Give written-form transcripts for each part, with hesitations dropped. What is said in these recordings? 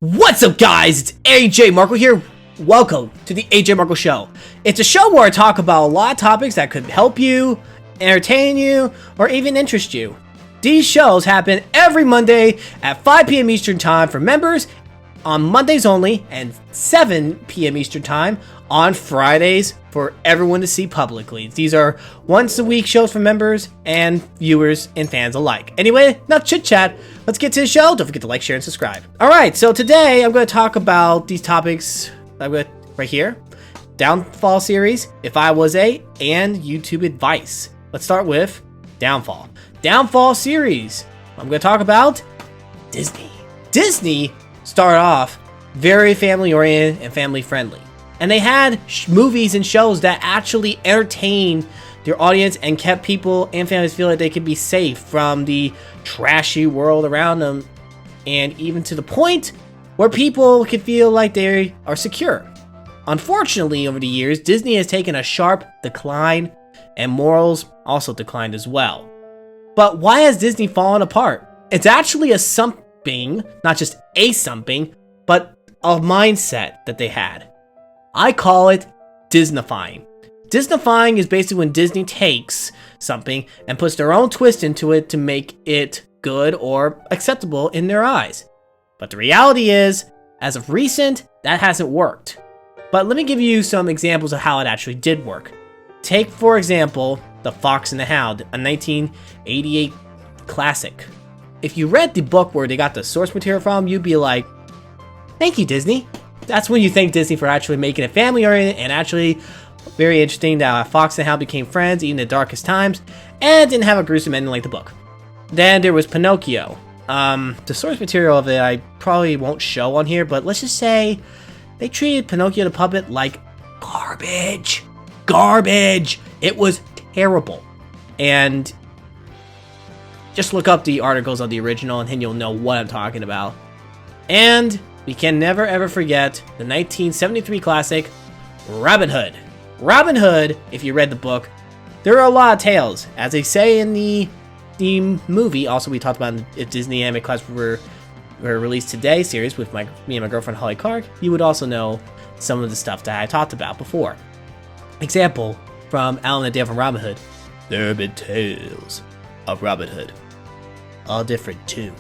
What's up, guys? It's Ajmarkle here. Welcome to the Ajmarkle Show. It's a show where I talk about a lot of topics that could help you, entertain you, or even interest you. These shows happen every Monday at 5 p.m. Eastern Time for members on Mondays only, and 7 p.m. Eastern Time on Fridays for everyone to see publicly. These are once-a-week shows for members and viewers and fans alike. Anyway, enough chit-chat. Let's get to the show. Don't forget to like, share, and subscribe. Alright, so today I'm going to talk about these topics right here. Downfall series, If I Was A, and YouTube advice. Let's start with Downfall. Downfall series. I'm going to talk about Disney. Disney started off very family-oriented and family-friendly. And they had movies and shows that actually entertained their audience and kept people and families feel like they could be safe from the trashy world around them, and even to the point where people could feel like they are secure. Unfortunately, over the years, Disney has taken a sharp decline, and morals also declined as well. But why has Disney fallen apart? It's actually a something, not just a something, but a mindset that they had. I call it Disneyfying. Disneyfying is basically when Disney takes something and puts their own twist into it to make it good or acceptable in their eyes. But the reality is, as of recent, that hasn't worked. But let me give you some examples of how it actually did work. Take, for example, The Fox and the Hound, a 1988 classic. If you read the book where they got the source material from, you'd be like, thank you, Disney. That's when you thank Disney for actually making it family-oriented and actually very interesting that Fox and Hound became friends even in the darkest times and didn't have a gruesome ending like the book. Then there was Pinocchio. The source material of it I probably won't show on here, but let's just say they treated Pinocchio the puppet like garbage. Garbage! It was terrible. And just look up the articles of the original and then you'll know what I'm talking about. And we can never ever forget the 1973 classic, Robin Hood. Robin Hood, if you read the book, there are a lot of tales. As they say in the movie, also we talked about if Disney Anime Class were released today series with me and my girlfriend Holly Clark, you would also know some of the stuff that I talked about before. Example from Alan and Dale from Robin Hood. There have been tales of Robin Hood. All different too.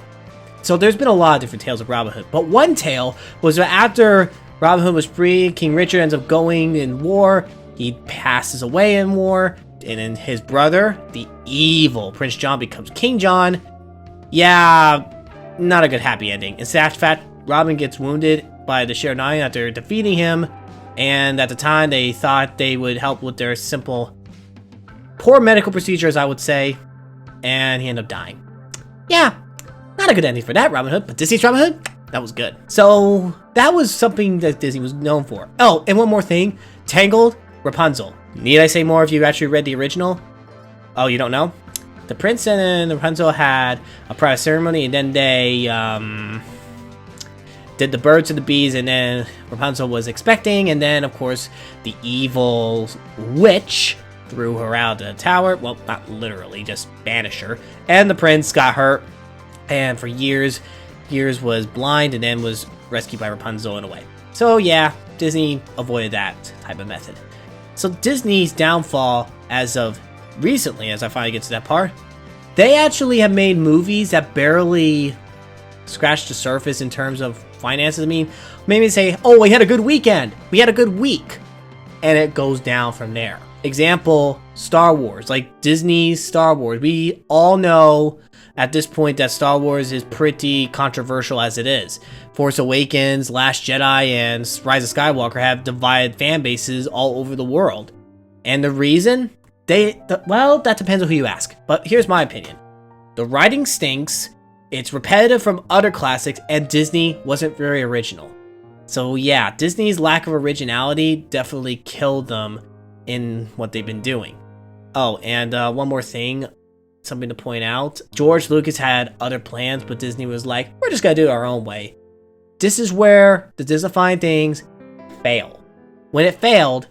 So there's been a lot of different tales of Robin Hood, but one tale was that after Robin Hood was free, King Richard ends up going in war, he passes away in war, and then his brother, the evil Prince John, becomes King John. Yeah, not a good happy ending. In fact, Robin gets wounded by the Sheriff Nine after defeating him, and at the time they thought they would help with their simple, poor medical procedures, I would say, and he ended up dying. Yeah. Not a good ending for that Robin Hood, but Disney's Robin Hood, that was good. So that was something that Disney was known for. Oh, and one more thing, Tangled, Rapunzel. Need I say more if you actually read the original? Oh, you don't know? The prince and Rapunzel had a private ceremony, and then they did the birds and the bees, and then Rapunzel was expecting, and then of course the evil witch threw her out of the tower. Well, not literally, just banished her, and the prince got hurt. And for years was blind and then was rescued by Rapunzel in a way. So yeah, Disney avoided that type of method. So Disney's downfall as of recently, as I finally get to that part, they actually have made movies that barely scratched the surface in terms of finances. I mean, maybe say, oh, we had a good weekend. We had a good week. And it goes down from there. Example, Star Wars. Like Disney's Star Wars. We all know at this point that Star Wars is pretty controversial as it is. Force Awakens, Last Jedi, and Rise of Skywalker have divided fan bases all over the world. And the reason? Well, that depends on who you ask. But here's my opinion. The writing stinks, it's repetitive from other classics, and Disney wasn't very original. So yeah, Disney's lack of originality definitely killed them in what they've been doing. Oh, and one more thing. Something to point out. George Lucas had other plans, but Disney was like, we're just gonna do it our own way. This is where the Disneyfying things fail. When it failed,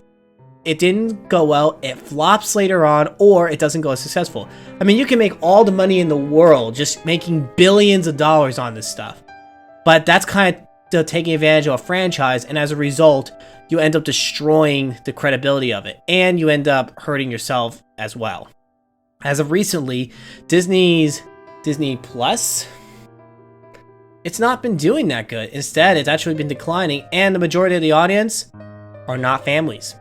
it didn't go well, it flops later on, or it doesn't go as successful. I mean, you can make all the money in the world just making billions of dollars on this stuff. But that's kind of to taking advantage of a franchise, and as a result, you end up destroying the credibility of it, and you end up hurting yourself as well. As of recently, Disney's Disney Plus, it's not been doing that good. Instead, it's actually been declining, and the majority of the audience are not families.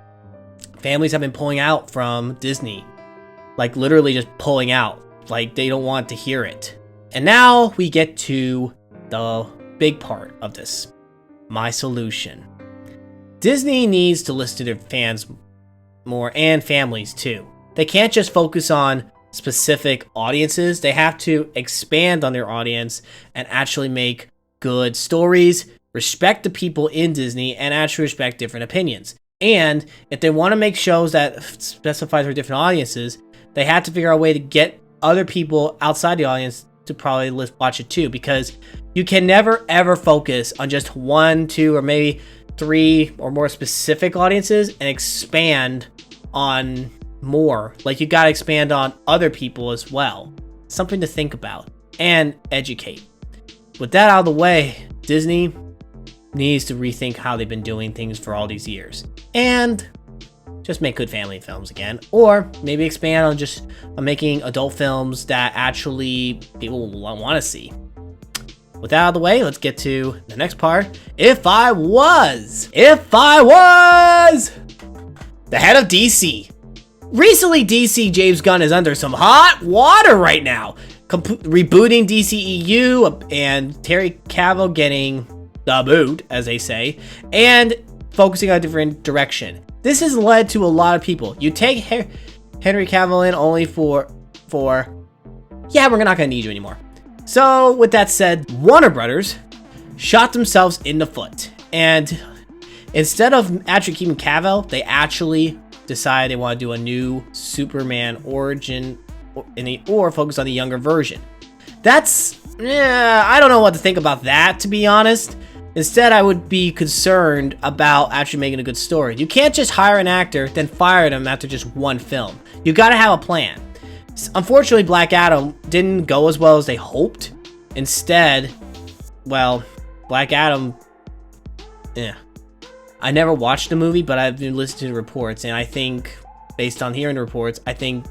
Families have been pulling out from Disney, like literally just pulling out, like they don't want to hear it. And now we get to the big part of this, my solution. Disney needs to listen to their fans more, and families too. They can't just focus on specific audiences. They have to expand on their audience and actually make good stories, respect the people in Disney, and actually respect different opinions. And if they want to make shows that specify for different audiences, they have to figure out a way to get other people outside the audience to probably watch it too, because you can never ever focus on just 1, 2, or maybe 3 or more specific audiences and expand on more. Like, you gotta expand on other people as well. Something to think about and educate. With that out of the way, Disney needs to rethink how they've been doing things for all these years and just make good family films again, or maybe expand on just making adult films that actually people want to see. With that out of the way, let's get to the next part. If I was the head of DC. Recently, DC James Gunn is under some hot water right now. Rebooting DCEU and Terry Cavill getting the boot, as they say, and focusing on a different direction. This has led to a lot of people. You take Henry Cavill in only for yeah, we're not gonna need you anymore. So with that said, Warner Brothers shot themselves in the foot, and instead of actually keeping Cavill, they actually decided they want to do a new Superman origin or focus on the younger version. That's, I don't know what to think about that, to be honest. Instead, I would be concerned about actually making a good story. You can't just hire an actor, then fire them after just one film. You gotta have a plan. Unfortunately, Black Adam didn't go as well as they hoped. Instead, well, Black Adam, I never watched the movie, but I've been listening to the reports, and I think, based on hearing the reports, I think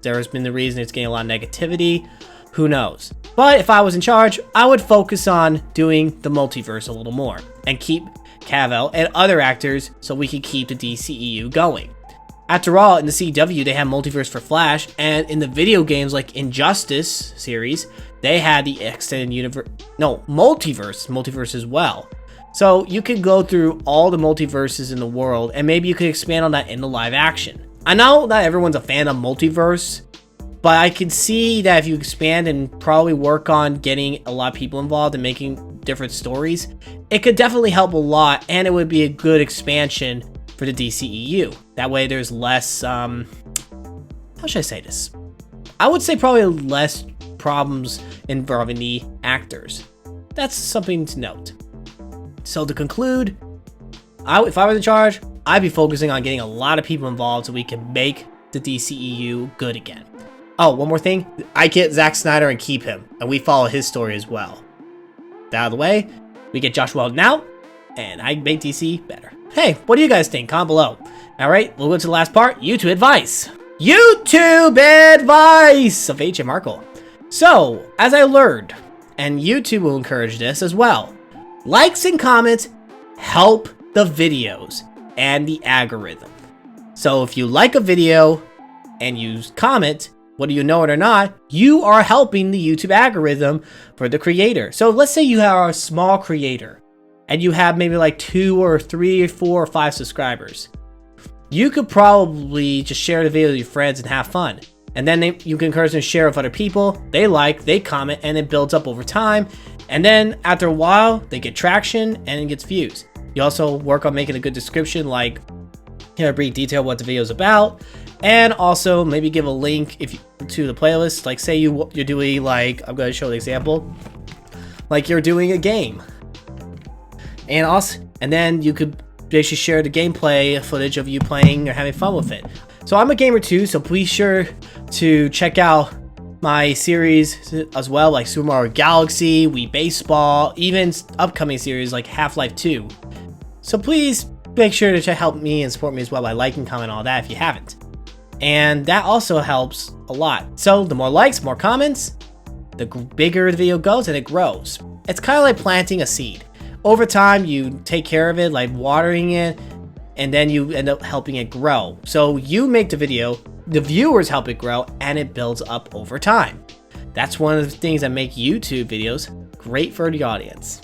there's been the reason it's getting a lot of negativity. Who knows? But if I was in charge, I would focus on doing the multiverse a little more and keep Cavill and other actors so we can keep the DCEU going. After all, in the CW, they have multiverse for Flash, and in the video games like Injustice series, they had the extended universe, multiverse as well. So you could go through all the multiverses in the world, and maybe you could expand on that in the live action. I know not everyone's a fan of multiverse, but I can see that if you expand and probably work on getting a lot of people involved and making different stories, it could definitely help a lot, and it would be a good expansion for the DCEU. That way there's less, how should I say this? I would say probably less problems involving the actors. That's something to note. So to conclude, if I was in charge, I'd be focusing on getting a lot of people involved so we can make the DCEU good again. Oh, one more thing. I get Zack Snyder and keep him, and we follow his story as well. That out of the way, we get Josh Whedon out, and I make DC better. Hey, what do you guys think? Comment below. Alright, we'll go to the last part, YouTube advice. YouTube advice of Ajmarkle. So, as I learned, and YouTube will encourage this as well, likes and comments help the videos and the algorithm. So if you like a video and you comment, whether you know it or not, you are helping the YouTube algorithm for the creator. So let's say you are a small creator and you have maybe like 2 or 3 or 4 or 5 subscribers. You could probably just share the video with your friends and have fun. And then you can encourage them to share with other people. They like, they comment, and it builds up over time. And then after a while, they get traction and it gets views. You also work on making a good description, like a brief detail what the video is about, and also maybe give a link to the playlist. Like say you're doing, like, I'm going to show the example, like you're doing a game, and then you could basically share the gameplay footage of you playing or having fun with it. So I'm a gamer too, so please sure to check out my series as well, like Super Mario Galaxy, Wii Baseball, even upcoming series like Half-Life 2. So please make sure to help me and support me as well by liking, comment, all that if you haven't. And that also helps a lot. So the more likes, more comments, the bigger the video goes and it grows. It's kind of like planting a seed. Over time, you take care of it, like watering it, and then you end up helping it grow. So you make the video, the viewers help it grow, and it builds up over time. That's one of the things that make YouTube videos great for the audience.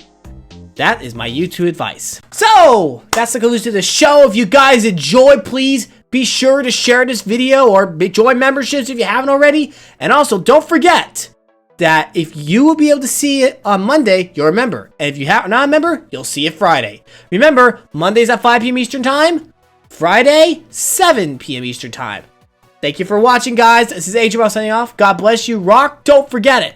That is my YouTube advice. So that's the conclusion of the show. If you guys enjoyed, please be sure to share this video or join memberships if you haven't already. And also don't forget that if you will be able to see it on Monday, you're a member. And if you're not a member, you'll see it Friday. Remember, Mondays at 5 p.m. Eastern Time, Friday, 7 p.m. Eastern Time. Thank you for watching, guys. This is Ajmarkle signing off. God bless you. Rock, don't forget it.